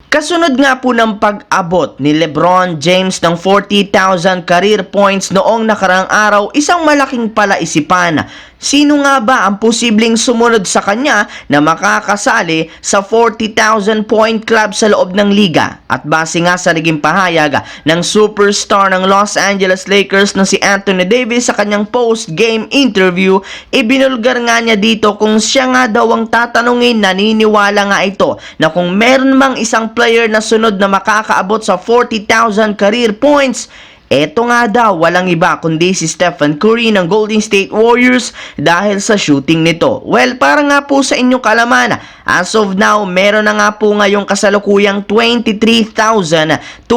Kasunod nga po ng pag-abot ni LeBron James ng 40,000 career points noong nakaraang araw, isang malaking palaisipan. Sino nga ba ang posibleng sumunod sa kanya na makakasali sa 40,000 point club sa loob ng liga? At base nga sa naging pahayag ng superstar ng Los Angeles Lakers na si Anthony Davis sa kanyang post-game interview, ibinulgar nga niya dito kung siya nga daw ang tatanungin, naniniwala nga ito na kung meron mang isang player na sunod na makakaabot sa 40,000 career points, eto nga daw, walang iba kundi si Stephen Curry ng Golden State Warriors dahil sa shooting nito. Well, para nga po sa inyong kalaman, as of now, meron na nga po ngayong kasalukuyang 23,258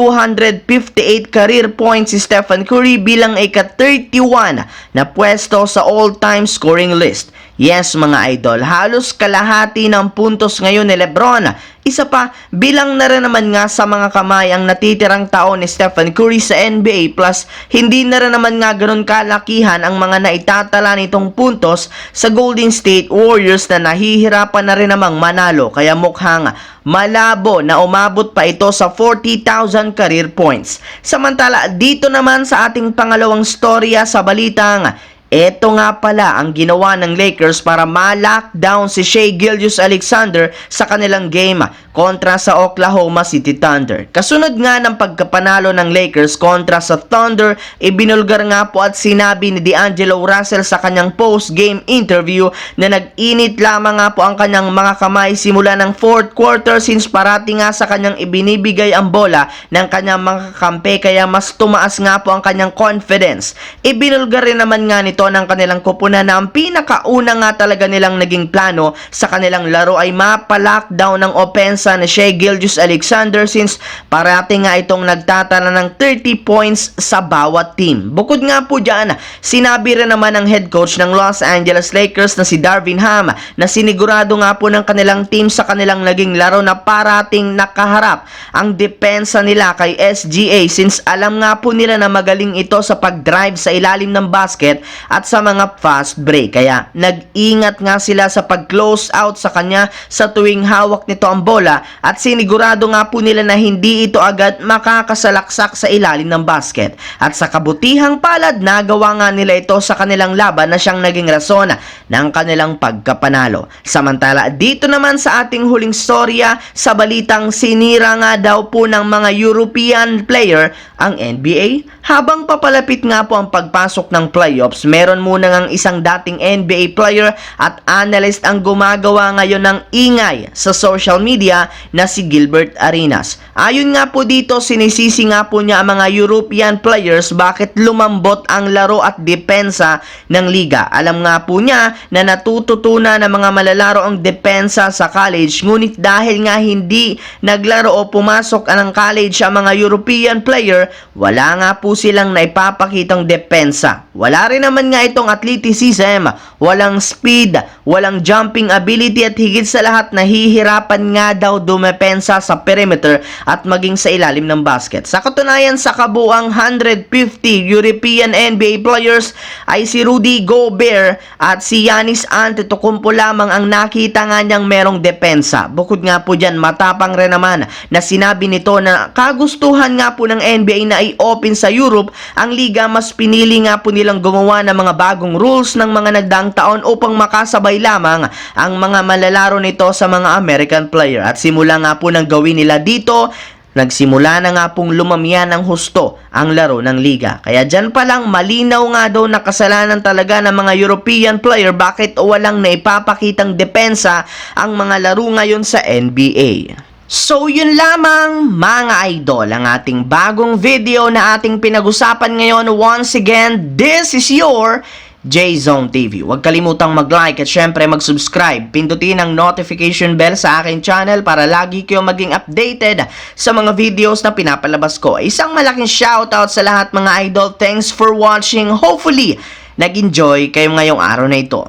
career points si Stephen Curry bilang ika-31 na pwesto sa all-time scoring list. Yes mga idol, halos kalahati ng puntos ngayon ni LeBron. Isa pa, bilang na rin naman nga sa mga kamay ang natitirang taon ni Stephen Curry sa NBA, plus hindi na rin naman nga ganun kalakihan ang mga naitatala nitong puntos sa Golden State Warriors na nahihirapan na rin namang manalo, kaya mukhang malabo na umabot pa ito sa 40,000 career points. Samantala, dito naman sa ating pangalawang storya sa balitang, eto nga pala ang ginawa ng Lakers para ma-lockdown si Shai Gilgeous-Alexander sa kanilang game kontra sa Oklahoma City Thunder. Kasunod nga ng pagkapanalo ng Lakers kontra sa Thunder, ibinulgar nga po at sinabi ni D'Angelo Russell sa kanyang post-game interview na nag-init lamang nga po ang kanyang mga kamay simula ng fourth quarter since parati nga sa kanyang ibinibigay ang bola ng kanyang mga kampe, kaya mas tumaas nga po ang kanyang confidence. Ibinulgar rin naman nga nito ng kanilang koponan na ang pinakauna nga talaga nilang naging plano sa kanilang laro ay mapa-lockdown ng opensa ni Shai Gilgeous-Alexander since parati nga itong nagtatala ng 30 points sa bawat team. Bukod nga po dyan, sinabi rin naman ng head coach ng Los Angeles Lakers na si Darvin Ham na sinigurado nga po ng kanilang team sa kanilang naging laro na parating nakaharap ang depensa nila kay SGA since alam nga po nila na magaling ito sa pag-drive sa ilalim ng basket at sa mga fast break. Kaya nag-ingat nga sila sa pag-close out sa kanya sa tuwing hawak nito ang bola at sinigurado nga po nila na hindi ito agad makakasalaksak sa ilalim ng basket. At sa kabutihang palad, nagawa nga nila ito sa kanilang laban na siyang naging rason ng kanilang pagkapanalo. Samantala, dito naman sa ating huling storya sa balitang sinira nga daw po ng mga European player ang NBA. Habang papalapit nga po ang pagpasok ng playoffs, meron muna ngang isang dating NBA player at analyst ang gumagawa ngayon ng ingay sa social media na si Gilbert Arenas. Ayon nga po dito, sinisisi nga po niya ang mga European players bakit lumambot ang laro at depensa ng liga. Alam nga po niya na natututunan ng mga malalaro ang depensa sa college, ngunit dahil nga hindi naglaro o pumasok ng college ang mga European player, wala nga po silang naipapakitang depensa. Wala rin naman nga itong athleticism, walang speed, walang jumping ability at higit sa lahat nahihirapan nga daw dumepensa sa perimeter at maging sa ilalim ng basket. Sa katunayan, sa kabuang 150 European NBA players ay si Rudy Gobert at si Giannis Antetokounmpo lamang ang nakita nga niyang merong depensa. Bukod nga po dyan, matapang rin naman na sinabi nito na kagustuhan nga po ng NBA na i-open sa Europe ang liga, mas pinili nga po nilang gumawa ng mga bagong rules ng mga nagdaang taon upang makasabay lamang ang mga malalaro nito sa mga American player. At simula nga po ng gawin nila dito, nagsimula na nga pong lumamya ng husto ang laro ng liga. Kaya dyan pa lang malinaw nga daw na kasalanan talaga ng mga European player bakit walang naipapakitang depensa ang mga laro ngayon sa NBA. So yun lamang mga idol ang ating bagong video na ating pinag-usapan ngayon. Once again, this is your J-Zone TV. Huwag kalimutang mag-like at syempre mag-subscribe. Pindutin ang notification bell sa aking channel para lagi kayo maging updated sa mga videos na pinapalabas ko. Isang malaking shoutout sa lahat mga idol. Thanks for watching. Hopefully, nag-enjoy kayo ngayong araw na ito.